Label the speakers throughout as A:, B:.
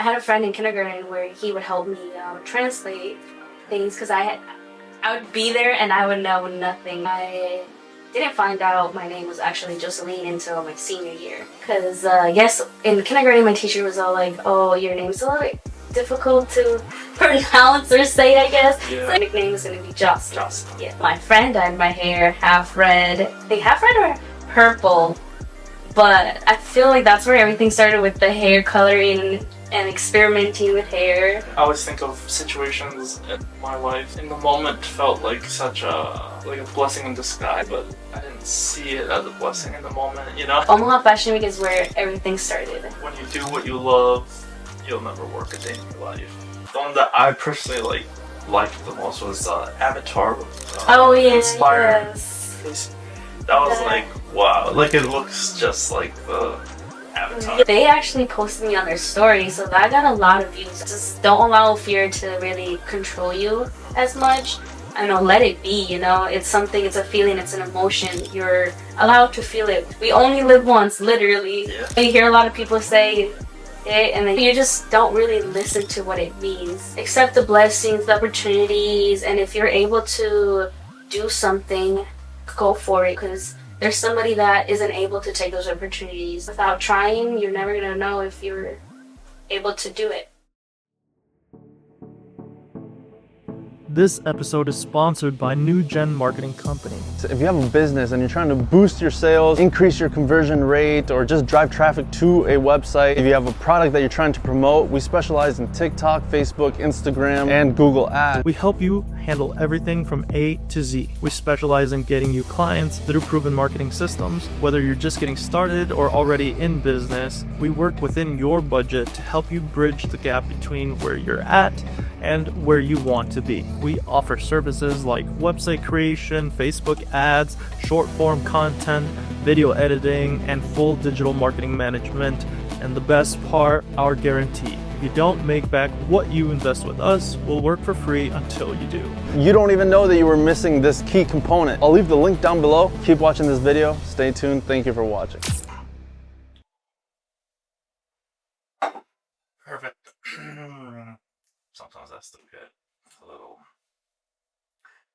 A: had a friend in kindergarten where he would help me translate things because I would be there and I would know nothing. I didn't find out my name was actually Jhoseline until my senior year. Because, yes, in kindergarten, my teacher was all like, oh, your name's a little bit difficult to pronounce or say, I guess.
B: Yeah.
A: So my nickname is going to be Jhoseline. Yeah. My friend dyed my hair half red. I think half red or purple. But I feel like that's where everything started with the hair coloring and experimenting with hair.
B: I always think of situations in my life. In the moment, felt like such a blessing in disguise, but I didn't see it as a blessing in the moment. You know.
A: Omaha Fashion Week is where everything started.
B: When you do what you love, you'll never work a day in your life. The one that I personally liked the most was Avatar.
A: Oh yeah,
B: Inspired.
A: yes.
B: That was like, wow, like it looks just like the Avatar.
A: They actually posted me on their story, so that got a lot of views. Just don't allow fear to really control you as much. I know, let it be, you know. It's something, it's a feeling, it's an emotion. You're allowed to feel it. We only live once, literally.
B: Yeah.
A: You hear a lot of people say it, and then you just don't really listen to what it means. Accept the blessings, the opportunities, and if you're able to do something, go for it, because there's somebody that isn't able to take those opportunities. Without trying, you're never gonna know if you're able to do it.
C: This episode is sponsored by New Gen Marketing Company.
D: If you have a business and you're trying to boost your sales, increase your conversion rate, or just drive traffic to a website, if you have a product that you're trying to promote, we specialize in TikTok, Facebook, Instagram, and Google Ads.
C: We help you handle everything from A to Z. We specialize in getting you clients through proven marketing systems. Whether you're just getting started or already in business, we work within your budget to help you bridge the gap between where you're at and where you want to be. We offer services like website creation, Facebook ads, short form content, video editing, and full digital marketing management. And the best part, our guarantee. If you don't make back what you invest with us, we'll work for free until you do.
D: You don't even know that you were missing this key component. I'll leave the link down below. Keep watching this video. Stay tuned. Thank you for watching.
B: Perfect. Sometimes that's still good. A little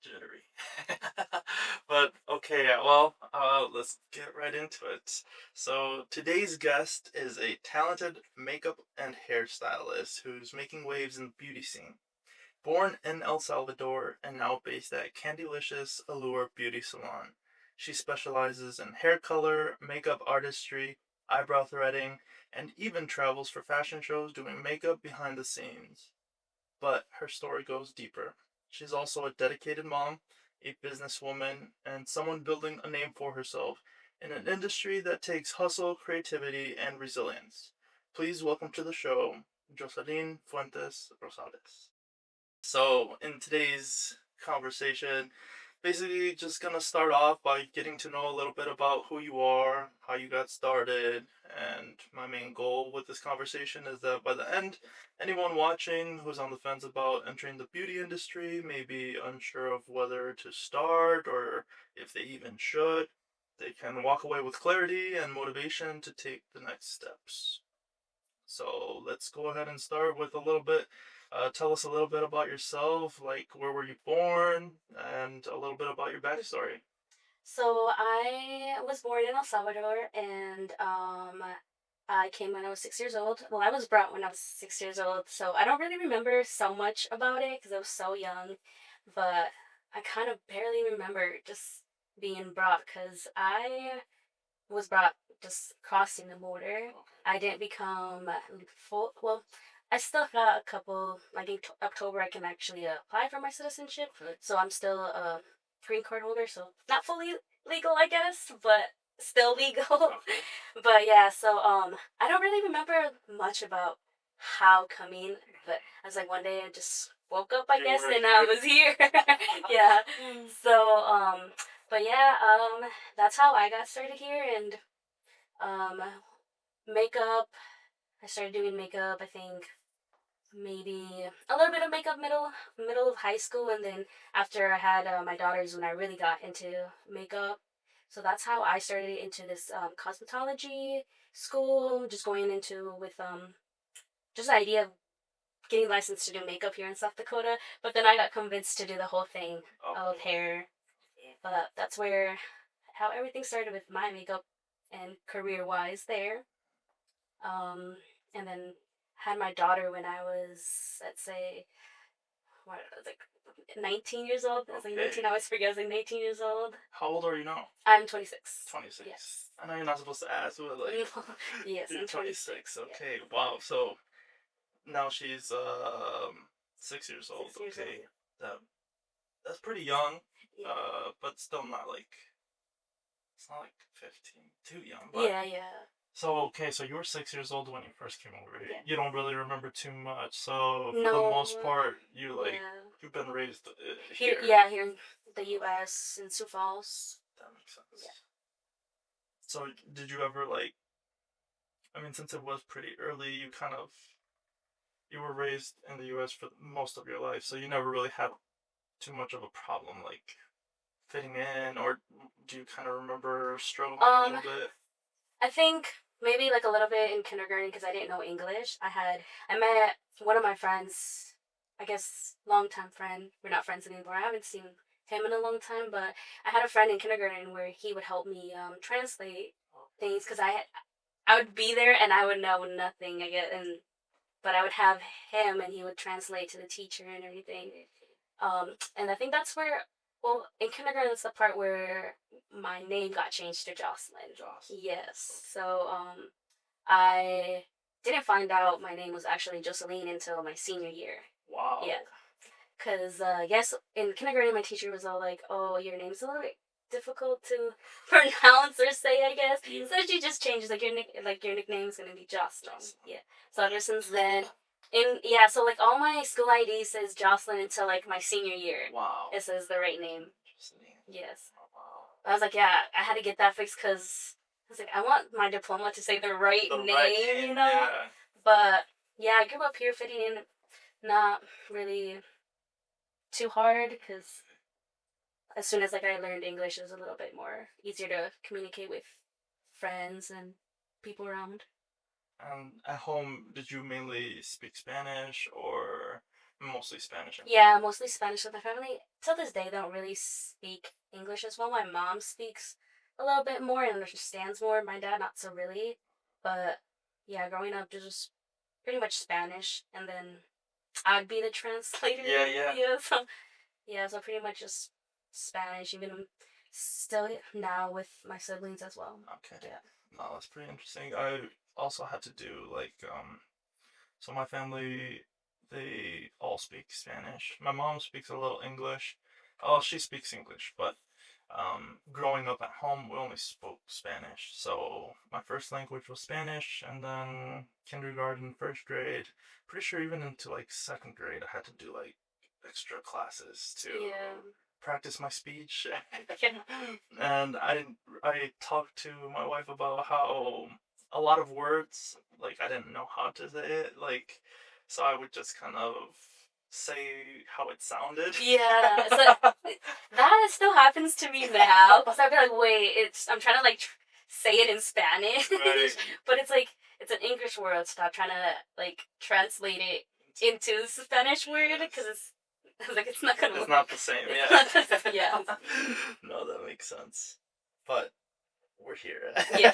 B: jittery. But okay, well, let's get right into it. So today's guest is a talented makeup and hairstylist who's making waves in the beauty scene. Born in El Salvador and now based at Candylicious Allure Beauty Salon. She specializes in hair color, makeup artistry, eyebrow threading, and even travels for fashion shows doing makeup behind the scenes. But her story goes deeper. She's also a dedicated mom, a businesswoman, and someone building a name for herself in an industry that takes hustle, creativity, and resilience. Please welcome to the show, Jhoseline Fuentes Rosales. So, in today's conversation, basically just gonna start off by getting to know a little bit about who you are, how you got started, and my main goal with this conversation is that by the end, anyone watching who's on the fence about entering the beauty industry, maybe unsure of whether to start or if they even should, they can walk away with clarity and motivation to take the next steps. So let's go ahead and start with a little bit. Tell us a little bit about yourself, like where were you born, and a little bit about your backstory.
A: So I was born in El Salvador, and I came when I was 6 years old. Well, I was brought when I was 6 years old, so I don't really remember so much about it because I was so young. But I kind of barely remember just being brought because I was brought just crossing the border. I didn't become full. Well, I still got a couple. Like in October, I can actually apply for my citizenship.
B: Okay.
A: So I'm still a green card holder. So not fully legal, I guess, but still legal.
B: Okay.
A: But yeah, so I don't really remember much about how coming. But I was like one day I just woke up, I guess, and I was here. Yeah. So but yeah, that's how I got started here, and makeup. I started doing makeup, I think maybe a little bit of makeup middle of high school, and then after I had my daughters when I really got into makeup. So that's how I started into this cosmetology school, just going into with just the idea of getting licensed to do makeup here in South Dakota. But then I got convinced to do the whole thing of
B: Okay.
A: hair. But that's where how everything started with my makeup and career wise there. And then had my daughter when I was, let's say, what I was like 19 years old. I was like 19. I always forget I was like 19 years old.
B: How old are you now?
A: I'm 26.
B: 26.
A: Yes.
B: I know you're not supposed to ask, but like,
A: Yes,
B: you're
A: I'm
B: 26.
A: 26.
B: Okay, wow. So now she's 6 years old.
A: 6 years
B: Okay,
A: old.
B: that's pretty young.
A: Yeah.
B: But still not like it's not like 15, too young. But
A: Yeah.
B: so okay, so you were 6 years old when you first came over here.
A: Yeah.
B: You don't really remember too much. So for the
A: No.
B: most part, you like
A: Yeah.
B: you've been raised
A: Here,
B: here.
A: yeah, here in the U.S. in Sioux Falls.
B: That makes sense.
A: Yeah.
B: So did you ever like? I mean, since it was pretty early, you were raised in the U.S. for most of your life, so you never really had too much of a problem like fitting in, or do you kind of remember struggling a little bit?
A: I think maybe like a little bit in kindergarten because I didn't know English. I met one of my friends, I guess longtime friend. We're not friends anymore. I haven't seen him in a long time, but I had a friend in kindergarten where he would help me translate things because I would be there and I would know nothing. I guess, but I would have him and he would translate to the teacher and everything. And I think that's where, well, in kindergarten, that's the part where my name got changed to Jhoseline.
B: Jocelyn.
A: Yes. So, I didn't find out my name was actually Jhoseline until my senior year.
B: Wow.
A: Yeah. Because, yes, in kindergarten, my teacher was all like, oh, your name's a little bit difficult to pronounce or say, I guess. So she just changed, like, your nickname's going to be Jhoseline. Yeah. So ever since then, so like all my school ID says Jhoseline until like my senior year.
B: Wow.
A: It says the right name. Yes.
B: Oh, wow.
A: I was like, yeah, I had to get that fixed because I was like, I want my diploma to say the right
B: The
A: name,
B: right name,
A: you know?
B: Yeah.
A: But yeah, I grew up here fitting in not really too hard because as soon as like I learned English, it was a little bit more easier to communicate with friends and people around.
B: And at home, did you mainly speak Spanish or mostly Spanish?
A: Yeah, mostly Spanish with my family. Till this day, they don't really speak English as well. My mom speaks a little bit more and understands more. My dad, not so really. But yeah, growing up, just pretty much Spanish. And then I'd be the translator.
B: Yeah.
A: So pretty much just Spanish, even still now with my siblings as well.
B: Okay.
A: Yeah.
B: No, that's pretty interesting. I also had to do like so my family, they all speak Spanish. My mom speaks a little English. Oh, she speaks English, but growing up at home, we only spoke Spanish. So my first language was Spanish, and then kindergarten, first grade, pretty sure even into like second grade, I had to do like extra classes to practice my speech. And I talked to my wife about how a lot of words, like I didn't know how to say it, like, so I would just kind of say how it sounded.
A: Yeah, so that still happens to me now. Because I'd be like, wait, I'm trying to like say it in Spanish,
B: Right.
A: but it's like it's an English word, so I'm trying to like translate it into Spanish word because it's not gonna.
B: It's not the same,
A: Yeah.
B: No, that makes sense. But we're here.
A: Yeah.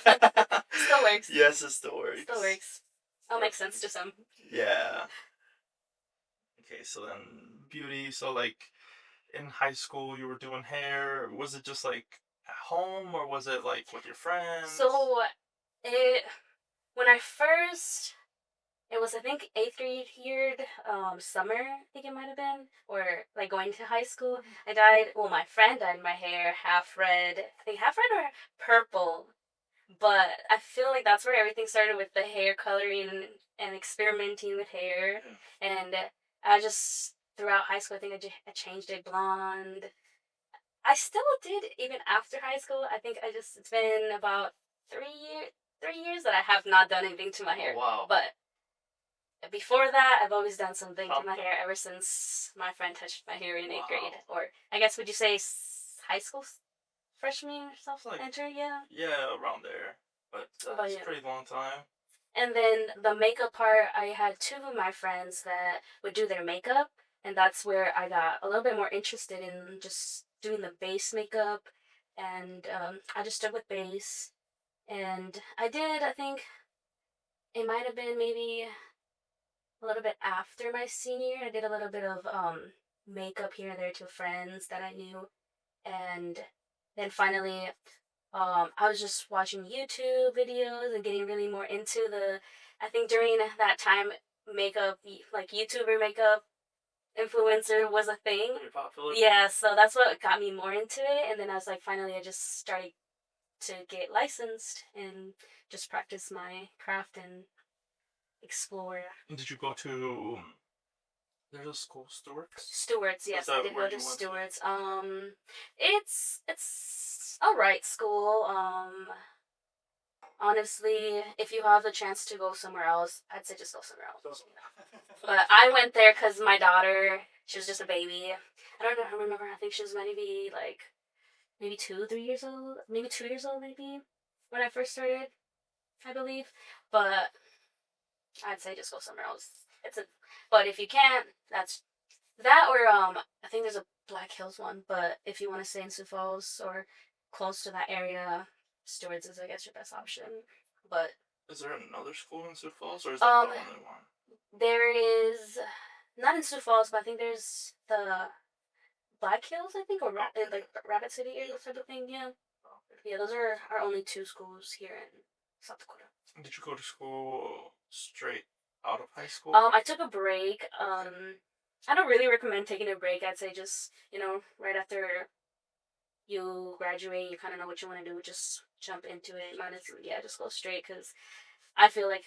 A: Still works.
B: Yes, it still works.
A: Still works. It'll make sense to some.
B: Yeah. Okay, so then beauty. So like in high school, you were doing hair. Was it just like at home, or was it like with your friends?
A: So when I first. It was, I think, 8th grade year, summer, I think it might have been, or, like, going to high school. My friend dyed my hair half red, I think half red or purple, but I feel like that's where everything started with the hair coloring and experimenting with hair, and I just, throughout high school, I think I changed it blonde. I still did, even after high school, I think it's been about 3 years that I have not done anything to my hair.
B: Wow.
A: But before that, I've always done something to my hair ever since my friend touched my hair in 8th grade. Or, I guess, would you say high school freshman or something?
B: Like,
A: enter, yeah?
B: Yeah, around there. But that's a pretty long time.
A: And then the makeup part, I had two of my friends that would do their makeup, and that's where I got a little bit more interested in just doing the base makeup, and I just stuck with base, and I did. I think it might have been maybe a little bit after my senior year. I did a little bit of makeup here and there to friends that I knew, and then finally I was just watching YouTube videos and getting really more into the. I think during that time, makeup, like YouTuber makeup influencer was a thing.
B: Very popular.
A: Yeah, so that's what got me more into it. And then I was like, finally, I just started to get licensed and just practice my craft and explore.
B: Did you go to? There's a school, Stewart's.
A: Stewart's, yes,
B: Is
A: I
B: that
A: did
B: where
A: go to
B: you went to?
A: Stewart's. It's all right school. Honestly, if you have the chance to go somewhere else, I'd say just go somewhere else. But I went there because my daughter, she was just a baby. I don't know. I remember. I think she was maybe like maybe 2, 3 years old, maybe 2 years old, maybe when I first started, I believe. But I'd say just go somewhere else. But if you can't, that's that or I think there's a Black Hills one. But if you want to stay in Sioux Falls or close to that area, Stewart's is I guess your best option. But
B: Is there another school in Sioux Falls, or is that
A: um,
B: the only one?
A: there is not in Sioux Falls, but I think there's the Black Hills, I think, or in like Rabbit City area type of thing. Yeah, yeah, those are our only two schools here in South Dakota.
B: Did you go to school straight out of high school?
A: I took a break. I don't really recommend taking a break. I'd say just right after you graduate, you kind of know what you want to do. Just jump into it. Just go straight because I feel like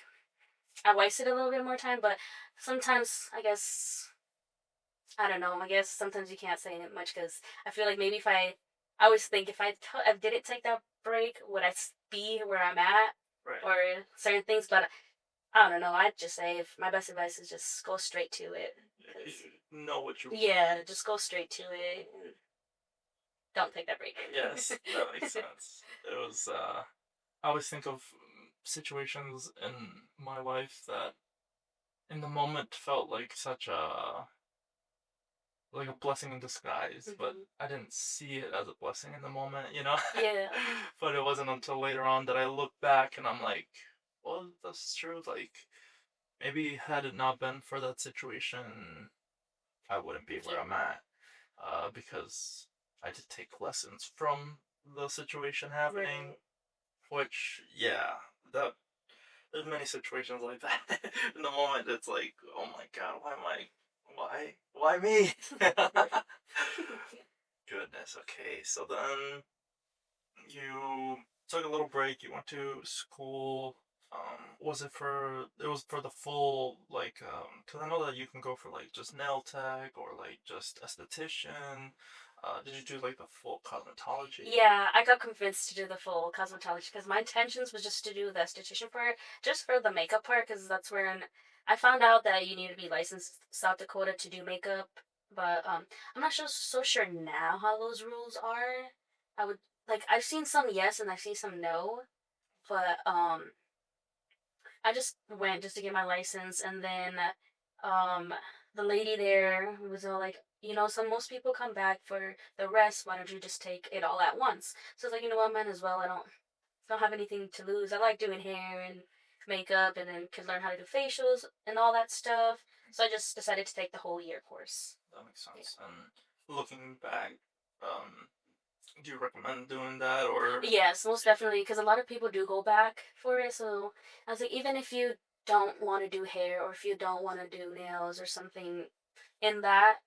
A: I wasted a little bit more time. But sometimes I guess I don't know. I guess sometimes you can't say it much because I feel like maybe if I always think if I didn't take that break, would I be where I'm at
B: Right.
A: or certain things? But I don't know. I'd just say if my best advice is just go straight to it.
B: You know what you.
A: Yeah, just go straight to it and don't take that break.
B: Yes, that makes sense. It was. I always think of situations in my life that, in the moment, felt like such a blessing in disguise, but I didn't see it as a blessing in the moment, you know?
A: Yeah.
B: But it wasn't until later on that I look back and I'm like, well, that's true. Like, maybe had it not been for that situation, I wouldn't be where I'm at. Because I did take lessons from the situation happening, which, yeah, there's many situations like that. In the moment, it's like, oh my god, why me? Goodness. Okay, so then you took a little break. You went to school. It was for the full, like, because I know that you can go for, like, just nail tech or, like, just esthetician. Did you do, like, the full cosmetology?
A: Yeah, I got convinced to do the full cosmetology because my intentions was just to do the esthetician part, just for the makeup part, because that's where I found out that you need to be licensed in South Dakota to do makeup. But I'm not so sure now how those rules are. I would I've seen some yes and I've seen some no, but I just went just to get my license, and then the lady there was all like, most people come back for the rest. Why don't you just take it all at once? So I was like, you know what, might as well. I don't have anything to lose. I like doing hair and makeup, and then could learn how to do facials and all that stuff. So I just decided to take the whole year course.
B: That makes sense. Yeah. And looking back, do you recommend doing that or?
A: Yes, most definitely, because a lot of people do go back for it. So I was like, even if you don't want to do hair or if you don't want to do nails or something in that,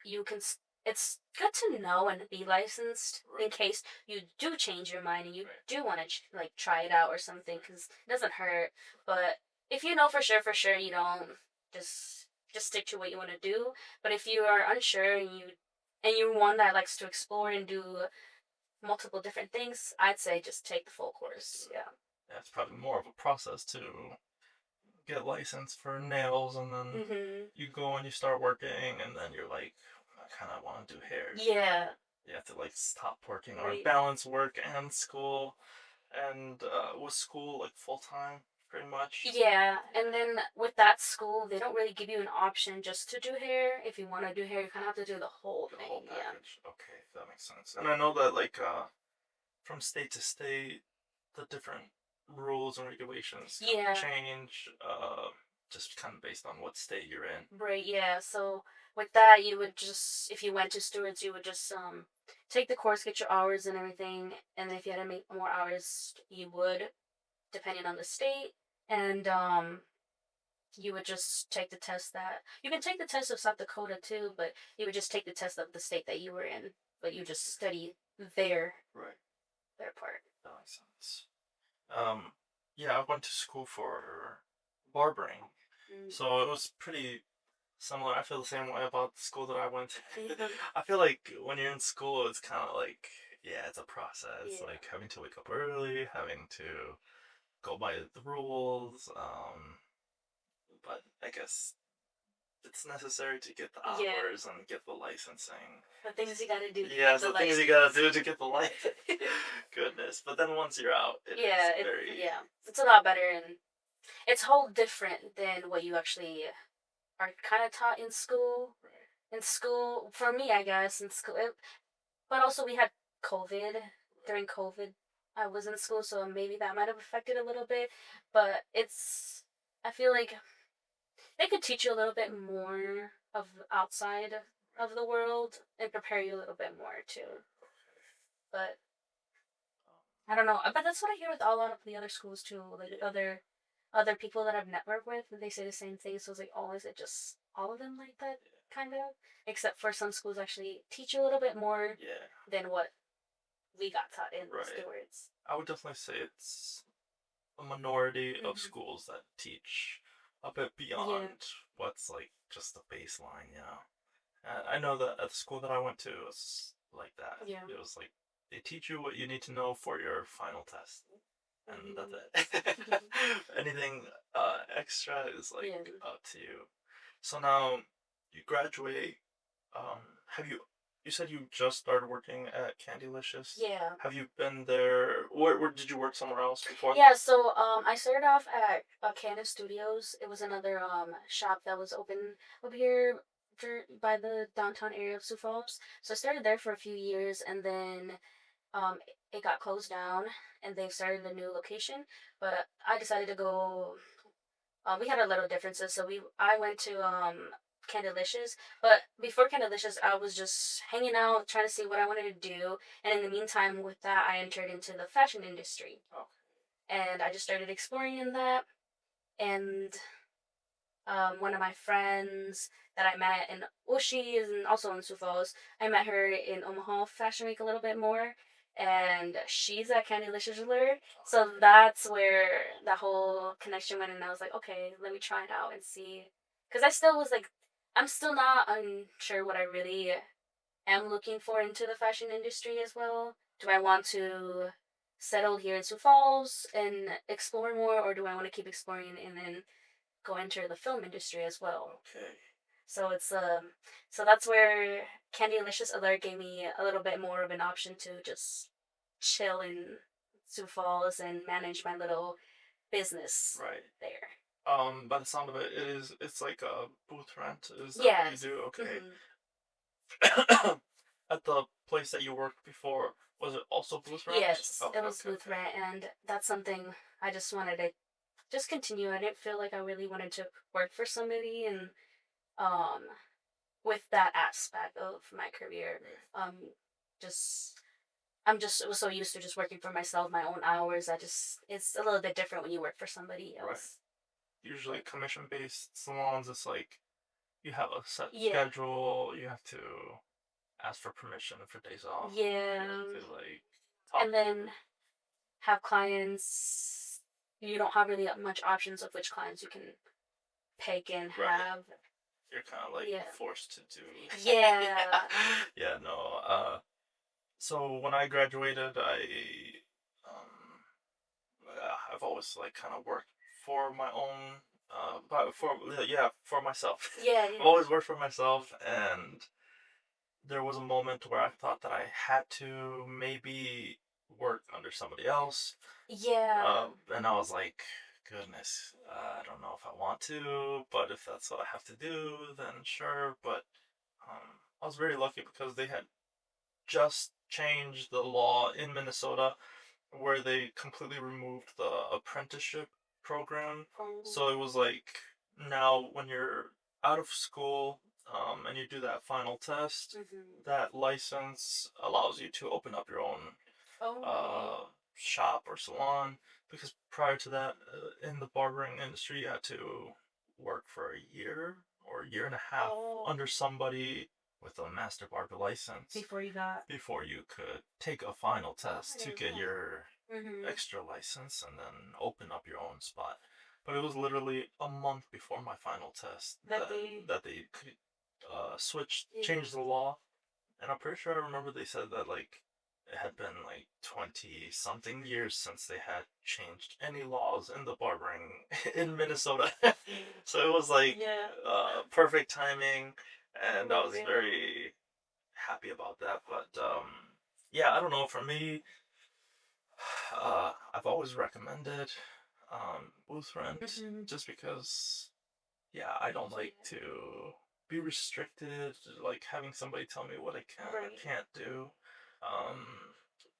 A: you can. It's good to know and be licensed in case you do change your mind and you do want to try it out or something, because it doesn't hurt. But if you know for sure, you don't just stick to what you want to do. But if you are unsure and you're one that likes to explore and do multiple different things, I'd say just take the full course. Yeah.
B: Yeah, it's probably more of a process to get licensed for nails, and then you go and you start working, and then you're like, I kind of want to do hair.
A: Yeah.
B: You have to stop working or balance work and school. And was school full time? pretty much.
A: Yeah, and then with that school, they don't really give you an option just to do hair. If you want to do hair, you kind of have to do the whole
B: The
A: thing.
B: whole
A: Yeah.
B: package. Okay, that makes sense. And I know that like from state to state, the different rules and regulations kind of
A: Yeah.
B: change. Just kind of based on what state you're in.
A: Right, yeah. So with that, you would just, if you went to Stewart's, you would just take the course, get your hours and everything, and if you had to make more hours, you would, depending on the state, and you would just take the test that you can take the test of South Dakota too, but you would just take the test of the state that you were in, but you just study their
B: Right.
A: their part.
B: That makes sense. Yeah, I went to school for barbering, so it was pretty similar. I feel the same way about the school that I went to. I feel like when you're in school, it's kind of like, yeah, it's a process.
A: Yeah.
B: Like having to wake up early, having to go by the rules. But I guess it's necessary to get the
A: Yeah.
B: hours and get the licensing.
A: The things you gotta do. to
B: Yeah,
A: get
B: the
A: the
B: things you gotta do to get the license. Goodness. But then once you're out, it's very.
A: Yeah, it's a lot better, and it's whole different than what you actually are kind of taught in school.
B: Right.
A: In school, for me, I guess in school, but also we had COVID. During COVID, I was in school, so maybe that might have affected a little bit. But I feel like they could teach you a little bit more of outside of the world and prepare you a little bit more too. But I don't know. But that's what I hear with a lot of the other schools too. Like other people that I've networked with, they say the same thing. So it's like, oh, is it just all of them like that kind of? Except for some schools actually teach you a little bit more
B: Yeah.
A: than what we got taught in
B: Right.
A: Stewart's.
B: I would definitely say it's a minority of
A: Mhm.
B: schools that teach a bit beyond what's like just the baseline, you know. I know that at the school that I went to, it was like that.
A: Yeah.
B: It was like they teach you what you need to know for your final test, and that's it. Anything extra is like
A: Yeah.
B: up to you. So now you graduate. Have you? You said you just started working at Candylicious.
A: Yeah.
B: Have you been there? Where did you work somewhere else before?
A: Yeah, so I started off at Canna Studios. It was another shop that was open up here by the downtown area of Sioux Falls. So I started there for a few years, and then it got closed down, and they started a new location. But I decided to go. We had our little differences, so I went to Candylicious. But before Candylicious, I was just hanging out, trying to see what I wanted to do. And in the meantime, with that, I entered into the fashion industry.
B: Oh.
A: And I just started exploring in that. And one of my friends that I met in, well, she is also in Sioux Falls. I met her in Omaha Fashion Week a little bit more. And she's at Candylicious Alert. So that's where the whole connection went. And I was like, okay, let me try it out and see. Because I still was like, I'm still not unsure what I really am looking for into the fashion industry as well. Do I want to settle here in Sioux Falls and explore more, or do I want to keep exploring and then go enter the film industry as well?
B: Okay.
A: So it's so that's where Candylicious Alert gave me a little bit more of an option to just chill in Sioux Falls and manage my little business
B: Right.
A: there.
B: By the sound of it, it's like a booth rent. Is that
A: Yeah.
B: what you do? Okay.
A: Mhm.
B: At the place that you worked before, was it also booth rent?
A: Yes,
B: Okay,
A: it was
B: okay,
A: booth
B: okay.
A: rent, and that's something I just wanted to just continue. I didn't feel like I really wanted to work for somebody, and um, with that aspect of my career,
B: Right.
A: just I was so used to just working for myself, my own hours. It's a little bit different when you work for somebody
B: Right.
A: else.
B: Usually commission-based salons, it's like you have a set
A: Yeah.
B: schedule. You have to ask for permission for days off. You
A: Yeah,
B: have to like talk.
A: and then have clients. You don't have really much options of which clients you can pick and
B: Right.
A: have.
B: You're kind of like
A: Yeah.
B: forced to do.
A: Yeah.
B: Yeah. No. So when I graduated, I've always like kind of worked for my own, but for myself.
A: Yeah,
B: I've always worked for myself, and there was a moment where I thought that I had to maybe work under somebody else.
A: yeah.
B: And I was like, goodness, I don't know if I want to, but if that's what I have to do, then sure. But I was very lucky because they had just changed the law in Minnesota where they completely removed the apprenticeship program. So it was like now when you're out of school and you do that final test, that license allows you to open up your own shop or salon. Because prior to that, in the barbering industry, you had to work for a year or a year and a half under somebody with a master barber license before you could take a final test to get your extra license and then open up your own spot. But it was literally a month before my final test that they could change the law. And I'm pretty sure I remember they said that like it had been like 20 something years since they had changed any laws in the barbering in Minnesota. So it was like perfect timing, and I was very happy about that. But yeah, I don't know, for me, I've always recommended booth rent just because I don't like to be restricted, like having somebody tell me what I can or can't do.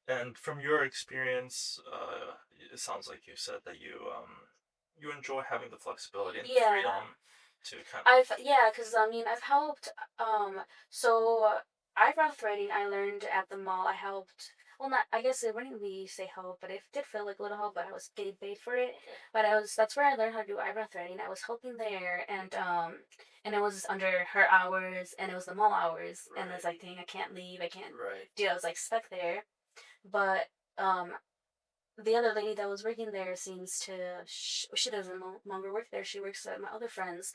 B: And from your experience, it sounds like you said that you enjoy having the flexibility and the freedom to kind of.
A: Because I mean, I've helped. So eyebrow threading, I learned at the mall. I helped. Well, not. I guess it wouldn't really say help, but it did feel like a little help. But I was getting paid for it. But That's where I learned how to do eyebrow threading. I was helping there, and it was under her hours, and it was the mall hours, and it's like, dang, I can't leave. I can't do. I was like stuck there, but the other lady that was working there seems to she doesn't no longer work there. She works at my other friend's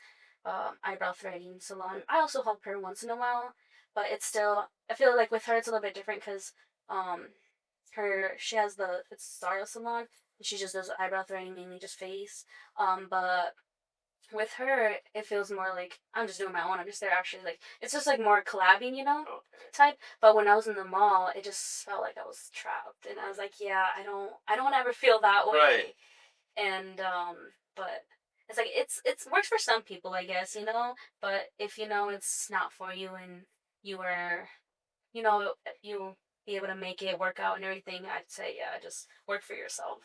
A: eyebrow threading salon. I also help her once in a while, but it's still, I feel like with her it's a little bit different because she has it's Stylist salon, and she just does eyebrow threading, mainly just face. But with her, it feels more like I'm just doing my own. I'm just there actually, like, it's just like more collabing, type. But when I was in the mall, it just felt like I was trapped, and I was like, yeah, I don't ever feel that way.
B: Right.
A: And but it's like it's works for some people, I guess, But if it's not for you, and you are, you be able to make it work out and everything, I'd say just work for yourself.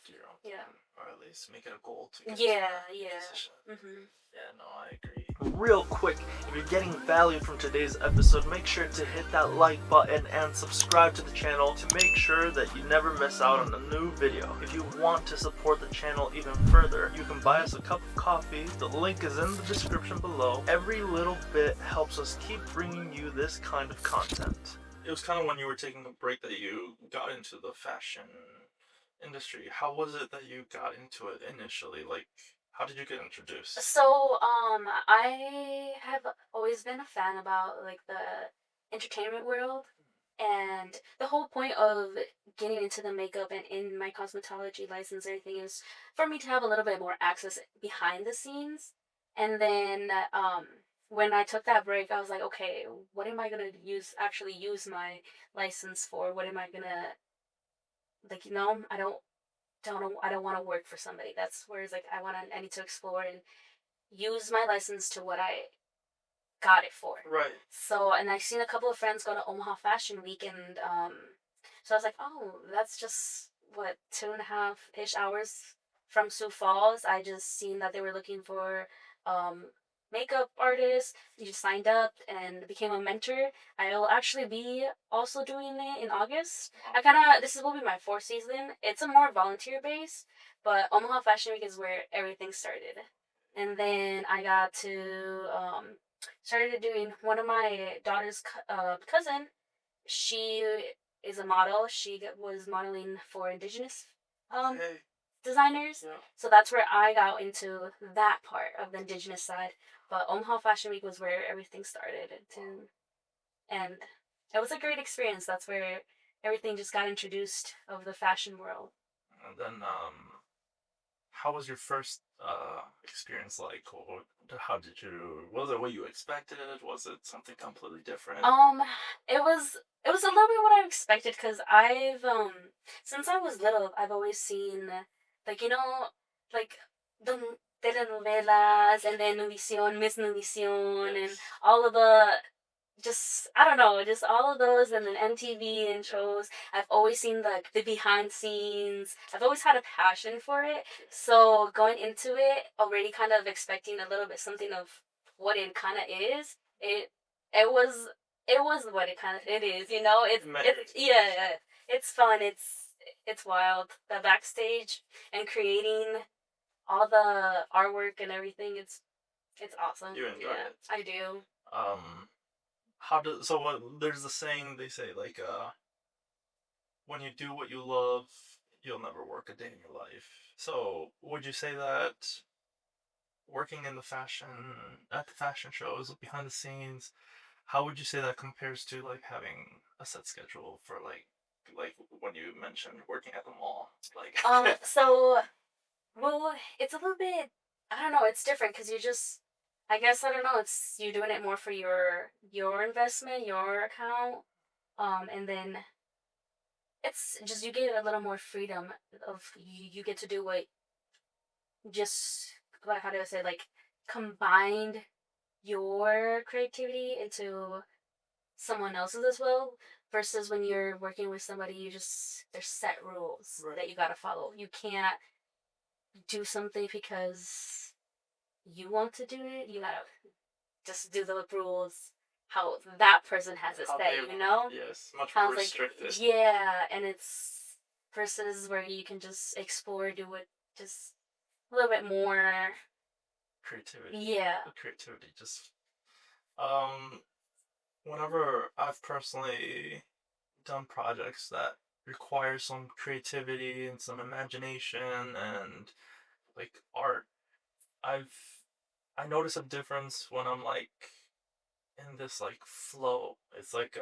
A: Yeah.
B: Or at least make it a goal to get
A: Yeah.
B: to that position. Yeah, no, I agree.
C: Real quick, if you're getting value from today's episode, make sure to hit that like button and subscribe to the channel to make sure that you never miss out on a new video. If you want to support the channel even further, you can buy us a cup of coffee. The link is in the description below. Every little bit helps us keep bringing you this kind of content.
B: It was kind of when you were taking a break that you got into the fashion industry. How was it that you got into it initially? Like, how did you get introduced?
A: So, I have always been a fan about like the entertainment world, and the whole point of getting into the makeup and in my cosmetology license and everything is for me to have a little bit more access behind the scenes. And then, when I took that break, I was like, okay, what am I gonna actually use my license for? What am I gonna, like, I don't want to work for somebody. That's where it's like I need to explore and use my license to what I got it for.
B: Right.
A: So, and I've seen a couple of friends go to Omaha Fashion Week, and so I was like, oh, that's just what 2.5-ish hours from Sioux Falls. I just seen that they were looking for makeup artists. You just signed up and became a mentor. I'll actually be also doing it in August. This will be my 4th season. It's a more volunteer base, but Omaha Fashion Week is where everything started. And then I got to started doing one of my daughter's cousin. She is a model. She was modeling for indigenous designers. Yeah. So that's where I got into that part of the indigenous side. But Omaha Fashion Week was where everything started, and it was a great experience. That's where everything just got introduced of the fashion world.
B: And then, how was your first experience like? Or was it what you expected? Was it something completely different?
A: It was a little bit what I expected, because I've since I was little, I've always seen, like, like the telenovelas and then Nuvision, Miss Nuvision, and
B: Yes.
A: all of the just I don't know, just all of those and then MTV and shows. I've always seen the behind scenes. I've always had a passion for it. So going into it already kind of expecting a little bit something of what it kind of is. It was it was what it is, you know. It's yeah, it's fun. It's wild. The backstage and creating all the artwork and everything. It's awesome.
B: You enjoy
A: Yeah,
B: it.
A: I do.
B: How does so what? There's a saying they say like when you do what you love, you'll never work a day in your life. So would you say that working in the fashion at the fashion shows behind the scenes, how would you say that compares to like having a set schedule for like when you mentioned working at the mall, like
A: So well, it's a little bit. I don't know. It's different because you just. I guess I don't know. It's you're doing it more for your investment, your account, and then it's just you get a little more freedom of you get to do what just like how do I say like combined your creativity into someone else's as well versus when you're working with somebody you just there's set rules
B: Right.
A: that you gotta follow. You can't do something because you want to do it. You gotta just do the rules how that person has it
B: how
A: set,
B: they
A: you know?
B: yes, much
A: How
B: more
A: it's like
B: restricted.
A: yeah, and it's versus where you can just explore, do it just a little bit more
B: Creativity.
A: yeah.
B: The creativity just um whenever I've personally done projects that require some creativity and some imagination and like art, I've I notice a difference when I'm like in this like flow. It's like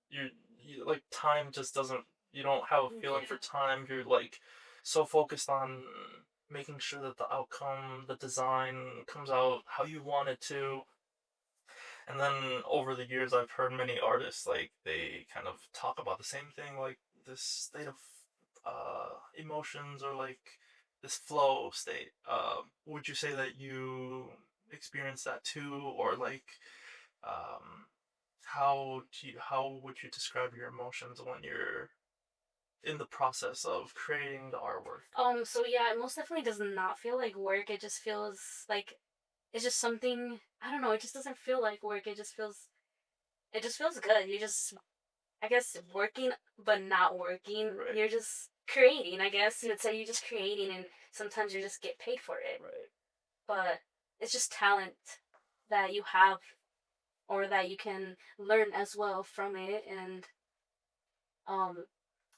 B: you, you like time just doesn't you don't have a feeling for time. You're like so focused on making sure that the outcome, the design comes out how you want it to. And then over the years, I've heard many artists like they kind of talk about the same thing, like this state of emotions or like this flow state. Would you say that you experience that too, or like um, how would you describe your emotions when you're in the process of creating the artwork?
A: So yeah, it most definitely does not feel like work. It just feels like it's just something I don't know, it just doesn't feel like work. It just feels good. You just I guess working but not working.
B: Right.
A: You're just creating, I guess. You would say you're just creating and sometimes you just get paid for it.
B: Right.
A: But it's just talent that you have or that you can learn as well from it and um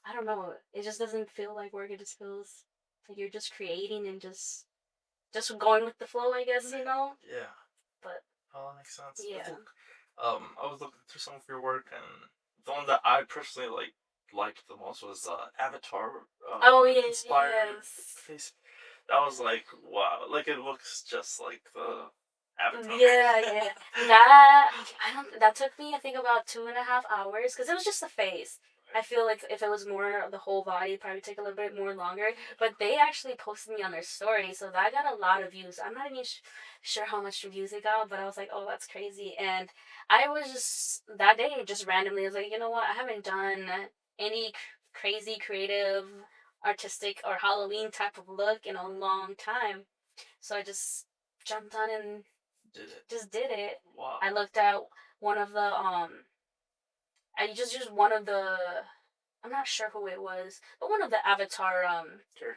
A: I don't know. It just doesn't feel like work. It just feels like you're just creating and just going with the flow, I guess, you know?
B: Yeah.
A: But
B: Oh, that makes sense. I
A: yeah.
B: think I was looking through some of your work, and the one that I personally liked the most was Avatar.
A: Oh yeah,
B: Inspired
A: yes.
B: face. That was like wow, like it looks just like the Avatar.
A: Yeah, yeah. That I don't. That took me I think about 2.5 hours because it was just the face. I feel like if it was more of the whole body, it'd probably take a little bit more longer. But they actually posted me on their story, so that got a lot of views. I'm not even sure how much views it got, but I was like, oh, that's crazy. And I was just that day just randomly I was like, you know what? I haven't done any crazy creative, artistic or Halloween type of look in a long time. So I just jumped on and
B: Did it?
A: just did it.
B: Wow.
A: I looked at one of the I just used one of the I'm not sure who it was, but one of the Avatar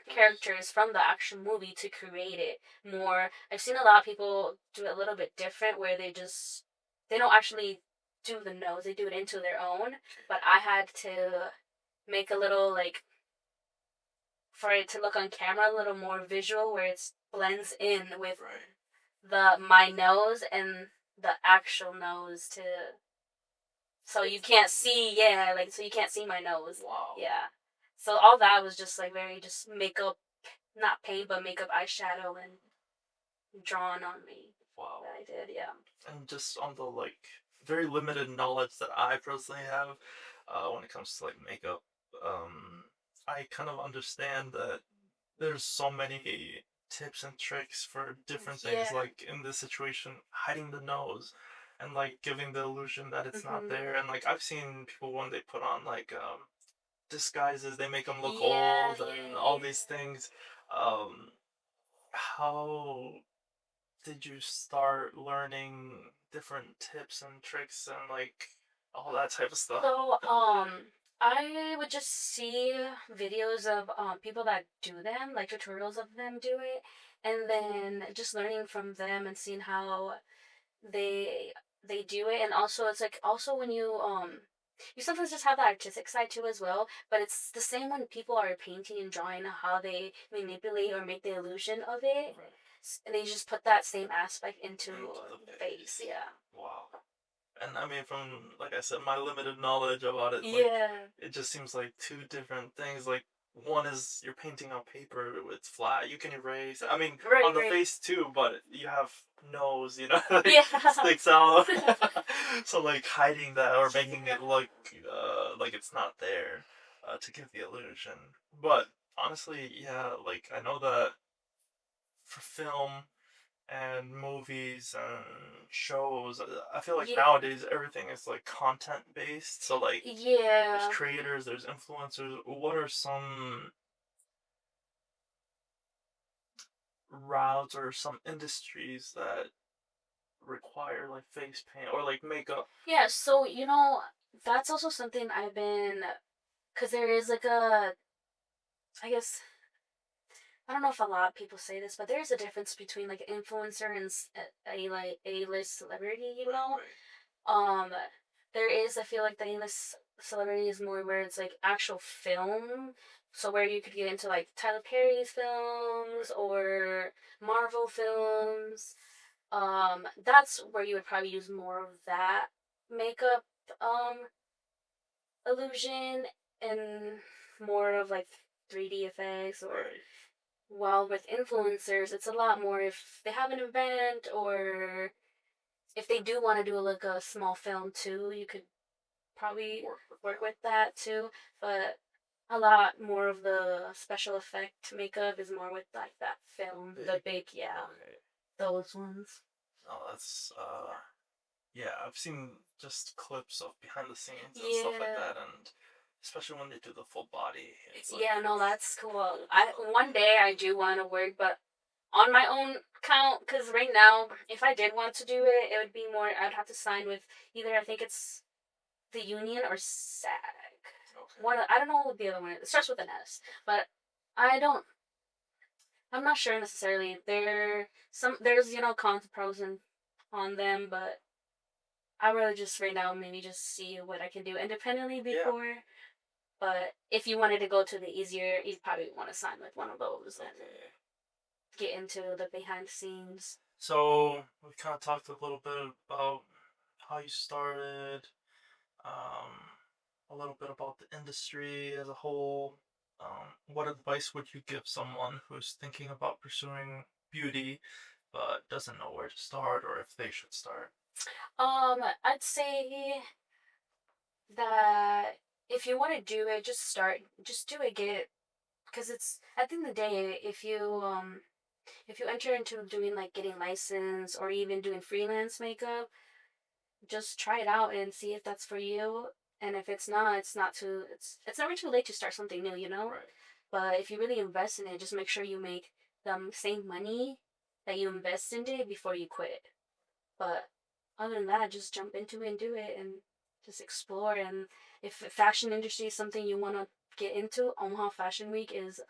A: characters from the actual movie to create it more. I've seen a lot of people do it a little bit different where they don't actually do the nose, they do it into their own. But I had to make a little like for it to look on camera a little more visual where it blends in with
B: Right.
A: the my nose and the actual nose to so you can't see like so you can't see my nose.
B: Wow.
A: Yeah. So all that was just like very just makeup not paint but makeup eyeshadow and drawn on me.
B: Wow.
A: That I did, yeah.
B: And just on the like very limited knowledge that I personally have, when it comes to like makeup, I kind of understand that there's so many tips and tricks for different things.
A: Yeah.
B: Like in this situation, hiding the nose and like giving the illusion that it's not
A: Mhm.
B: there. And like I've seen people when they put on like disguises, they make them look
A: Yeah,
B: old and
A: yeah,
B: all
A: yeah.
B: these things. Um, how did you start learning different tips and tricks and like all that type of stuff?
A: So, I would just see videos of people that do them, like tutorials of them do it, and then just learning from them and seeing how they they do it. And also it's like also when you sometimes just have the artistic side too as well, but it's the same when people are painting and drawing, how they manipulate or make the illusion of it.
B: Right.
A: And they just put that same aspect into
B: Into
A: the
B: the
A: face.
B: face.
A: Yeah.
B: Wow. And I mean, from like I said, my limited knowledge about it, like
A: Yeah.
B: it just seems like two different things. Like one is you're painting on paper, it's flat, you can erase. I mean,
A: Right,
B: on the
A: right.
B: face too, but you have nose, you know, like
A: Yeah.
B: sticks out. So like hiding that or making it look like it's not there, to give the illusion. But honestly, yeah, like I know that for film and movies and shows. I feel like
A: Yeah.
B: nowadays everything is like content based. So like there's
A: Yeah.
B: creators, there's influencers. What are some routes or some industries that require like face paint or like makeup?
A: Yeah, so that's also something I've been, because there is like I guess, I don't know if a lot of people say this, but there's a difference between like influencer and a like A-list celebrity, you know? Um, there is, I feel like the A-list celebrity is more where it's like actual film. So where you could get into like Tyler Perry's films or Marvel films. That's where you would probably use more of that makeup illusion and more of like 3D effects. Or
B: Right.
A: while with influencers it's a lot more if they have an event, or if they do want to do like a small film too, you could probably work with that too. But a lot more of the special effect makeup is more with like that film, the big, yeah,
B: Okay.
A: those ones.
B: Oh, that's yeah, I've seen just clips of behind the scenes and stuff like
A: Yeah.
B: that, and especially when they do the full body, it's like
A: Yeah, no, that's cool. One day I do want to work, but on my own account, because right now, if I did want to do it, it would be more. I'd have to sign with either, I think it's the union or SAG.
B: okay.
A: One, I don't know what the other one is. It starts with an S, but I don't. I'm not sure necessarily. There's cons and pros and on them, but I really just right now maybe just see what I can do independently
B: Yeah.
A: before. But if you wanted to go to the easier, you'd probably want to sign with one of those and
B: Okay.
A: get into the behind the scenes.
B: So we kind of talked a little bit about how you started, um, a little bit about the industry as a whole. What advice would you give someone who's thinking about pursuing beauty but doesn't know where to start or if they should start?
A: I'd say that if you want to do it, just start. Just do it. Get it, because it's at the end of the day, if you enter into doing like getting licensed or even doing freelance makeup, just try it out and see if that's for you. And if it's not, it's never too late to start something new, you know?
B: Right.
A: But if you really invest in it, just make sure you make the same money that you invest in it before you quit. But other than that, just jump into it and do it and just explore. And if fashion industry is something you want to get into, Omaha Fashion Week is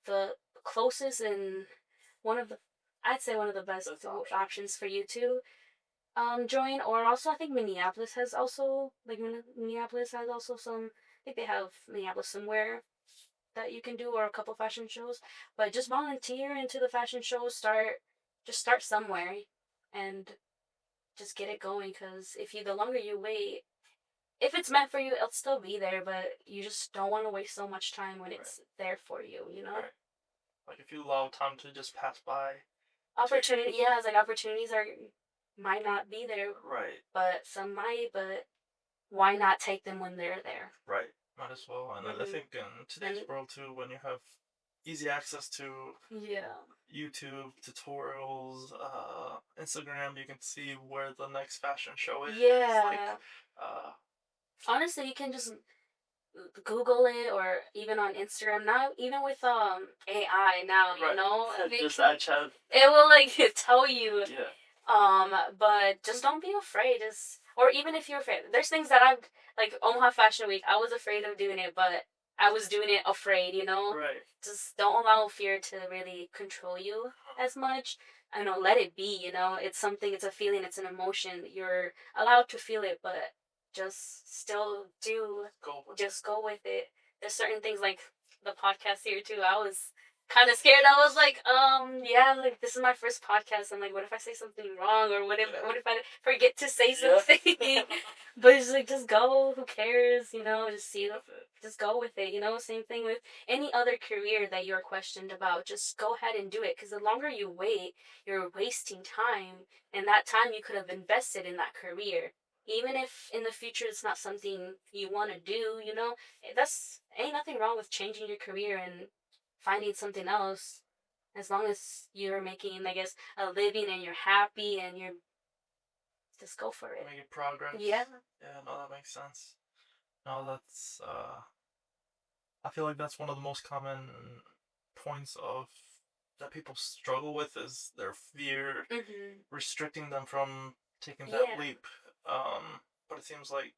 A: the closest and one of the, I'd say one of the best options for you to join. Or also I think Minneapolis has also, like, Minneapolis has also some, I think they have Minneapolis somewhere that you can do, or a couple fashion shows. But just volunteer into the fashion shows. Start somewhere and just get it going, because the longer you wait, if it's meant for you, it'll still be there, but you just don't want to waste so much time when it's there for you, you know?
B: Right. Like if you allow time to just pass by.
A: Opportunity, yeah, it's like opportunities might not be there,
B: Right.
A: but some might, but why not take them when they're there?
B: Right. Might as well. And I
A: Mhm.
B: think in today's
A: And-
B: world too, when you have easy access to
A: Yeah.
B: YouTube tutorials, Instagram. You can see where the next fashion show is.
A: Yeah.
B: Uh,
A: Honestly, you can just Google it, or even on Instagram now. Even with AI now,
B: right.
A: you know,
B: Just I chat.
A: it will like tell you.
B: Yeah.
A: But just don't be afraid. Just, or even if you're afraid, there's things that I've, like Omaha Fashion Week. I was afraid of doing it, but I was doing it afraid. You know,
B: Right.
A: just don't allow fear to really control you as much. I know, let it be. You know, it's something. It's a feeling. It's an emotion. You're allowed to feel it, but just still do. Just go with it. There's certain things like the podcast here too. I was kind of scared. I was like, yeah, like this is my first podcast. I'm like, what if I say something wrong, or what if I forget to say something? But it's like, just go. Who cares? You know, just go with it. You know, same thing with any other career that you're questioned about. Just go ahead and do it, because the longer you wait, you're wasting time, and that time you could have invested in that career. Even if in the future it's not something you want to do, you know, that's ain't nothing wrong with changing your career and finding something else, as long as you're making, I guess, a living and you're happy and you're just go for it.
B: Making progress.
A: Yeah.
B: Yeah, no, that makes sense. No, that's I feel like that's one of the most common points of that people struggle with is their fear restricting them from taking that leap. But it seems like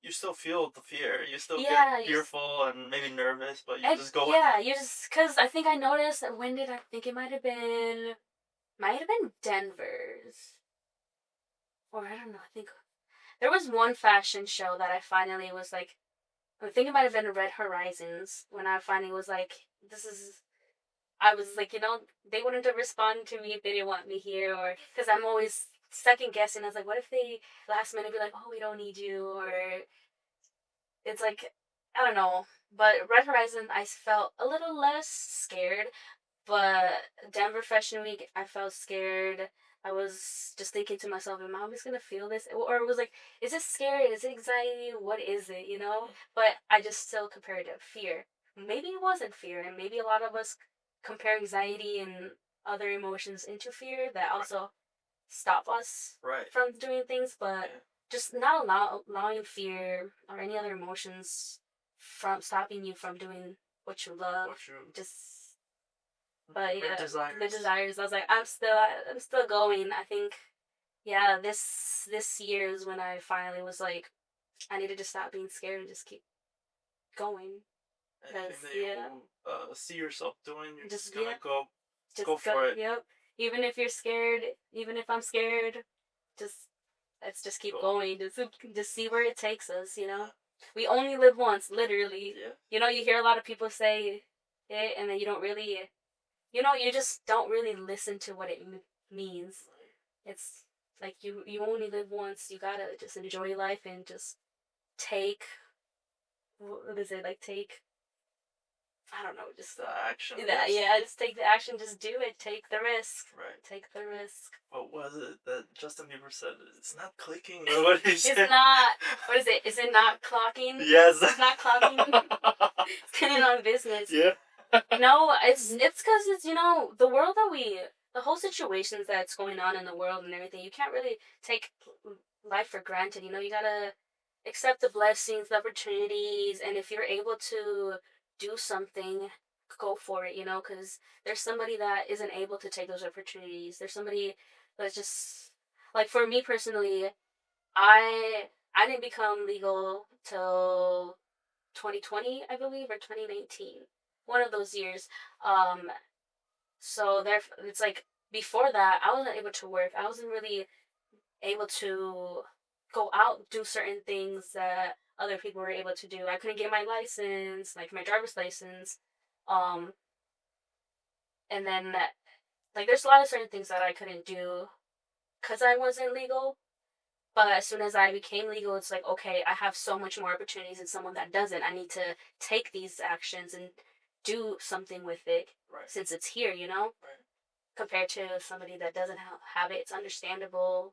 B: you still feel the fear. You still get fearful and maybe nervous, but you just go.
A: Yeah, you just, because I think I noticed that when did I think it might have been Denver's, or I don't know. I think there was one fashion show that I finally was like, I think it might have been Red Horizons, when I finally was like, this is. I was like, you know, they wouldn't have responded to me if they didn't want me here, or because I'm always second guessing. I was like, what if they last minute be like, oh, we don't need you, or it's like, I don't know. But Red Horizon, I felt a little less scared. But Denver Fashion Week, I felt scared. I was just thinking to myself, am I always gonna feel this? Or it was like, is it scary? Is it anxiety? What is it? You know? But I just still compared it to fear. Maybe it wasn't fear, and maybe a lot of us compare anxiety and other emotions into fear that also stop us from doing things. But just not allowing fear or any other emotions from stopping you from doing what you love. Just. But yeah, the desires. I was like, I'm still going. I think, yeah, this year is when I finally was like, I needed to stop being scared and just keep going.
B: Anything that you see yourself doing, you're just gonna go for it.
A: Yep. Even if you're scared, even if I'm scared, let's just keep going. Just see where it takes us. You know, we only live once, literally.
B: Yeah.
A: You know, you hear a lot of people say it, and then you don't really. You know, you just don't really listen to what it means. It's like you only live once. You gotta just enjoy life and just take. What is it like? Take. I don't know. Just
B: the action.
A: Yeah, just take the action. Just do it. Take the risk.
B: Right.
A: Take the risk.
B: What was it that Justin Bieber said? It's not clicking. Or what he said?
A: It's not. What is it? Is it not clocking?
B: Yes.
A: It's not clocking. Standing on business.
B: Yeah.
A: No, it's because it's, you know, the world that the whole situations that's going on in the world and everything, you can't really take life for granted. You know, you gotta accept the blessings, the opportunities, and if you're able to do something, go for it. You know, because there's somebody that isn't able to take those opportunities. There's somebody that's just like, for me personally, I didn't become legal till 2020, I believe, or 2019. One of those years. So there, it's like before that, I wasn't able to work. I wasn't really able to go out, do certain things that other people were able to do. I couldn't get my license, like my driver's license. And then like there's a lot of certain things that I couldn't do because I wasn't legal. But as soon as I became legal, it's like, okay, I have so much more opportunities than someone that doesn't. I need to take these actions and do something with it since it's here, you know? Compared to somebody that doesn't have it, it's understandable.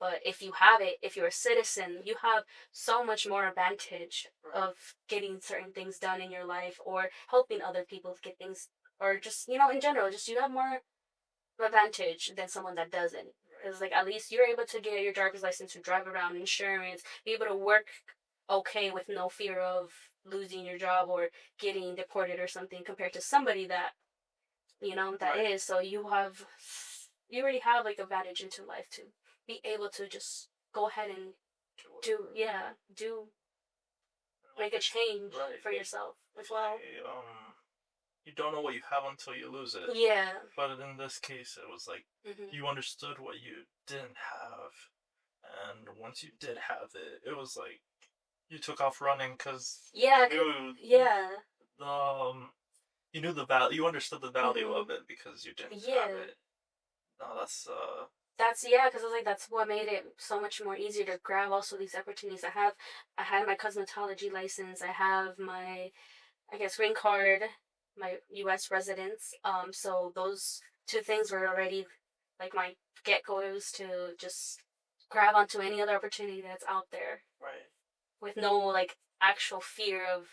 A: But if you have it, if you're a citizen, you have so much more advantage of getting certain things done in your life or helping other people get things or just, you know, in general, just you have more advantage than someone that doesn't. Because, like, at least you're able to get your driver's license to drive around, insurance, be able to work okay with no fear of losing your job or getting deported or something, compared to somebody that, you know, that
B: Right.
A: is. So you already have, like, advantage into life to be able to just go ahead and do make a change
B: Right.
A: for yourself as well.
B: You don't know what you have until you lose it.
A: Yeah.
B: But in this case, it was like
A: Hmm.
B: you understood what you didn't have, and once you did have it, it was like you took off running because
A: Yeah.
B: you
A: Yeah.
B: you knew the value, you understood the value
A: Mhm.
B: of it because you didn't
A: Yeah.
B: have it. No,
A: That's yeah, because I was like, that's what made it so much more easier to grab also these opportunities. I had my cosmetology license. I have my, I guess, green card, my U.S. residence. So those two things were already like my get goes to just grab onto any other opportunity that's out there
B: right.
A: with no like actual fear of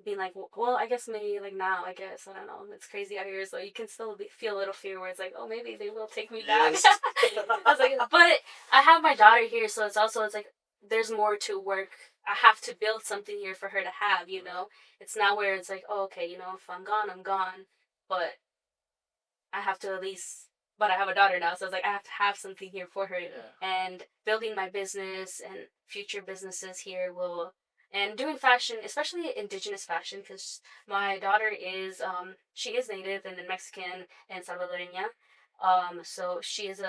A: being like, well, I guess maybe like now, I guess I don't know. It's crazy out here, so you can still feel a little fear where it's like, oh, maybe they will take me back.
B: Yes.
A: I was like, but I have my daughter here, so it's like there's more to work. I have to build something here for her to have, you know. It's not where it's like, oh, okay, you know, if I'm gone, I'm gone. But I have to at least. But I have a daughter now, so it's like I have to have something here for her.
B: Yeah.
A: And building my business and future businesses here will, and doing fashion, especially indigenous fashion, because my daughter is she is native and then Mexican and Salvadoreña. So she is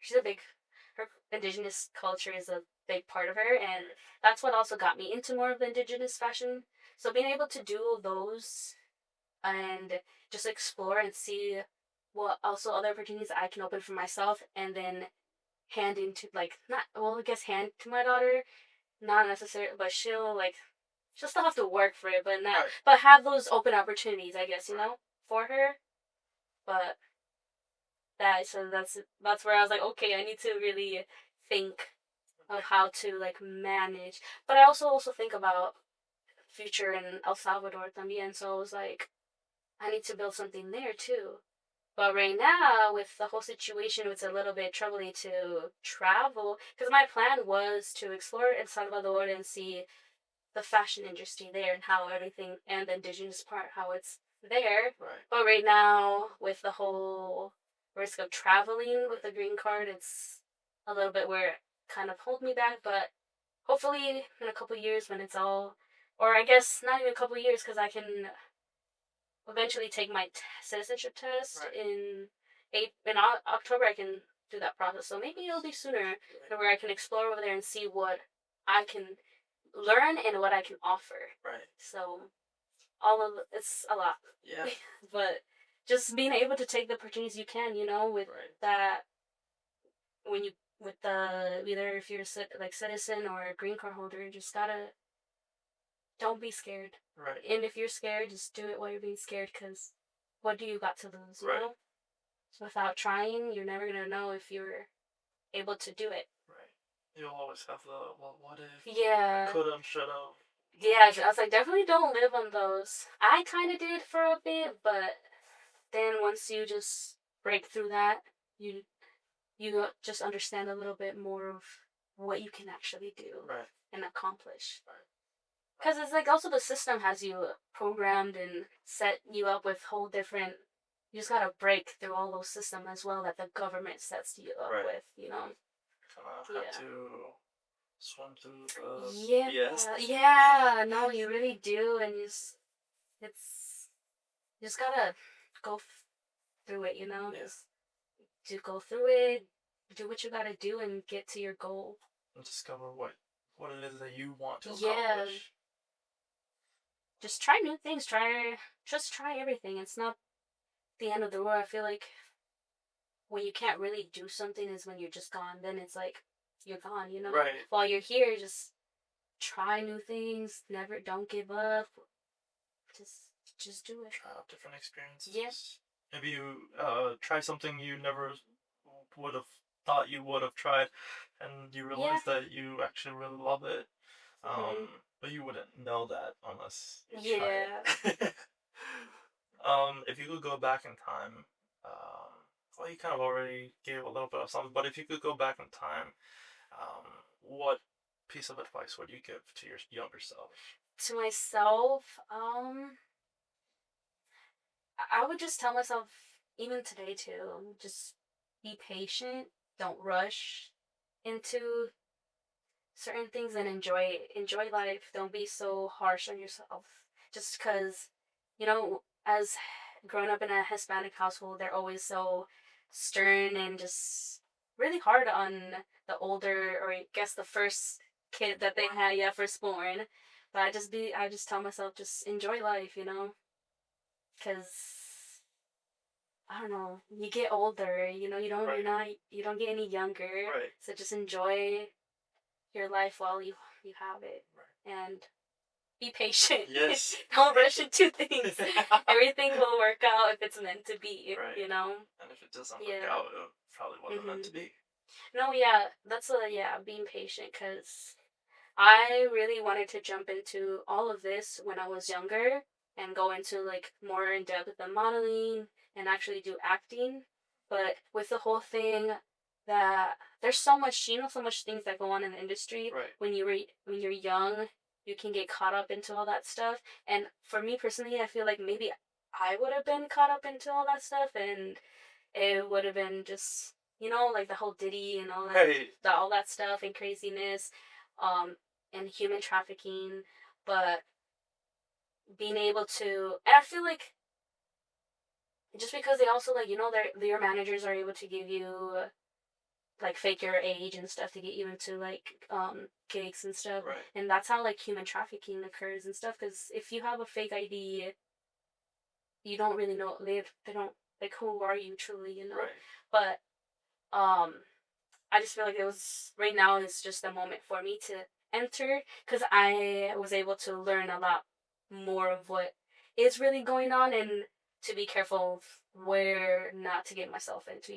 A: she's a big, her indigenous culture is a big part of her, and that's what also got me into more of the indigenous fashion. So being able to do those and just explore and see what also other opportunities I can open for myself, and then hand into like not well I guess hand to my daughter, not necessarily, but she'll still have to work for it, but not
B: Right.
A: but have those open opportunities, I guess, you know, for her. But that's where I was like, okay, I need to really think of how to like manage. But I also think about future in El Salvador también, so I was like, I need to build something there too. But right now, with the whole situation, it's a little bit troubling to travel. Because my plan was to explore El Salvador and see the fashion industry there and how everything, and the indigenous part, how it's there.
B: Right.
A: But right now, with the whole risk of traveling with a green card, it's a little bit where it kind of hold me back. But hopefully, in a couple years, when it's all, or I guess not even a couple years, because I can eventually take my citizenship test
B: Right.
A: in October. I can do that process, so maybe it'll be sooner, where I can explore over there and see what I can learn and what I can offer.
B: Right.
A: So all of it's a lot,
B: Yeah.
A: but just being able to take the opportunities you can, you know, with
B: Right.
A: that when you with the either if you're like citizen or a green card holder, you just gotta don't be scared.
B: Right.
A: And if you're scared, just do it while you're being scared, because what do you got to lose, you
B: Right.
A: know? So without trying, you're never going to know if you're able to do it.
B: Right. You'll always have the, well, what if?
A: Yeah.
B: Could've, should've.
A: Yeah, I was like, definitely don't live on those. I kind of did for a bit, but then once you just break through that, you just understand a little bit more of what you can actually do
B: Right.
A: and accomplish.
B: Right.
A: Because it's like also the system has you programmed and set you up with whole different. You just gotta break through all those systems as well that the government sets you up
B: Right.
A: with, you know.
B: Kind of have to swim through the
A: Yeah,
B: BS.
A: yeah. No, you really do, and it's you just gotta go through it, you know.
B: Yeah.
A: Just to go through it, do what you gotta do, and get to your goal.
B: And discover what it is that you want to
A: Yeah.
B: accomplish.
A: Just try new things. Just try everything. It's not the end of the world. I feel like when you can't really do something is when you're just gone. Then it's like you're gone, you know.
B: Right.
A: While you're here, just try new things. Never, don't give up. Just do it.
B: Try out different experiences.
A: Yes.
B: Maybe you try something you never would have thought you would have tried, and you realize that you actually really love it. But you wouldn't know that unless you
A: Yeah.
B: try it. If you could go back in time, well, you kind of already gave a little bit of something, but if you could go back in time, what piece of advice would you give to your younger self?
A: To myself, I would just tell myself, even today too, just be patient, don't rush into certain things, and enjoy life. Don't be so harsh on yourself. Just because, as growing up in a Hispanic household, they're always so stern and just really hard on the older, or I guess the first kid that they had, yeah, firstborn. But I just tell myself, just enjoy life, because I don't know, you get older, you don't get any younger.
B: Right.
A: So just enjoy your life while you have it, and be patient.
B: Yes.
A: Don't rush into things. Everything will work out if it's meant to be.
B: Right. And if it doesn't work out, it probably wasn't meant to be.
A: No, yeah, that's being patient, because I really wanted to jump into all of this when I was younger and go into like more in depth with the modeling and actually do acting. But with the whole thing that there's so much, so much things that go on in the industry.
B: Right.
A: When you're young, you can get caught up into all that stuff. And for me personally, I feel like maybe I would have been caught up into all that stuff, and it would have been just, like the whole Diddy and all that,
B: Right.
A: all that stuff and craziness, and human trafficking. But being able to, and I feel like just because they also like, their managers are able to give you like fake your age and stuff to get you into like gigs and stuff.
B: Right.
A: And that's how like human trafficking occurs and stuff, because if you have a fake ID, you don't really know, they don't, like, who are you truly,
B: Right.
A: But I just feel like right now is just a moment for me to enter, because I was able to learn a lot more of what is really going on, and to be careful of where not to get myself into,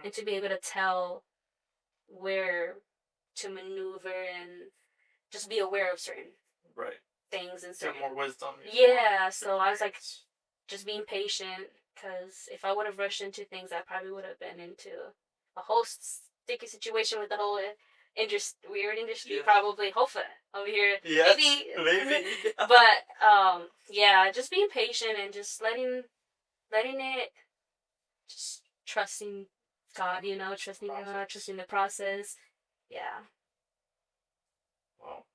A: and to be able to tell where to maneuver and just be aware of certain things and certain.
B: Get more wisdom.
A: Yeah, so I was like, just being patient, because if I would have rushed into things, I probably would have been into a whole sticky situation with the whole weird industry, probably, hopefully, over here.
B: Yes, maybe.
A: But, just being patient and just letting it, just trusting God, trusting God, trusting the process. Yeah.
B: Well,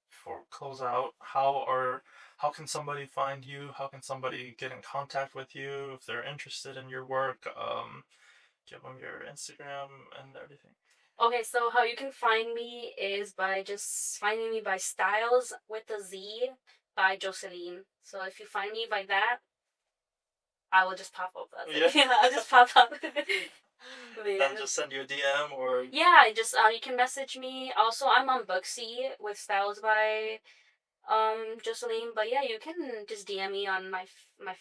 B: before we close out, how can somebody find you? How can somebody get in contact with you if they're interested in your work? Give them your Instagram and everything.
A: Okay, so how you can find me is by just finding me by Stylez with a Z by Jhoseline. So if you find me by that, I will just pop up. I'll just pop up.
B: And just send you a DM or...
A: Yeah, just you can message me. Also, I'm on Booksy with Stylez by Jhoseline. But yeah, you can just DM me on my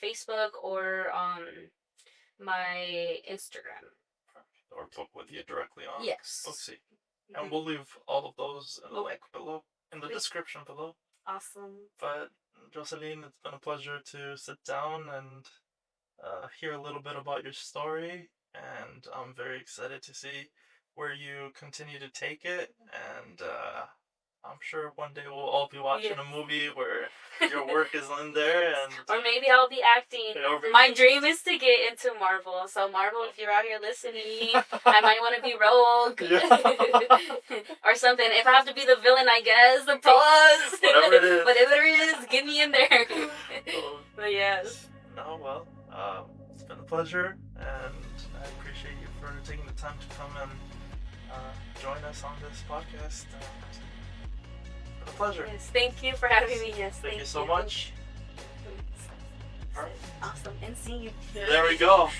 A: Facebook or my Instagram.
B: Or book with you directly on Booksy.
A: Mm-hmm.
B: And we'll leave all of those in the link below, in the description below.
A: Awesome.
B: But Jhoseline, it's been a pleasure to sit down and hear a little bit about your story, and I'm very excited to see where you continue to take it, and I'm sure one day we'll all be watching a movie where your work is in there, and
A: or maybe I'll be acting. My dream is to get into Marvel. So Marvel, if you're out here listening, I might want to be Rogue or something. If I have to be the villain, I guess the pause. Whatever it is, get me in there. But yes.
B: No, well, it's been a pleasure, and I appreciate you for taking the time to come and join us on this podcast. It's been a pleasure.
A: Yes, thank you for having me. Yes,
B: thank you so much.
A: Awesome, and see you.
B: There we go.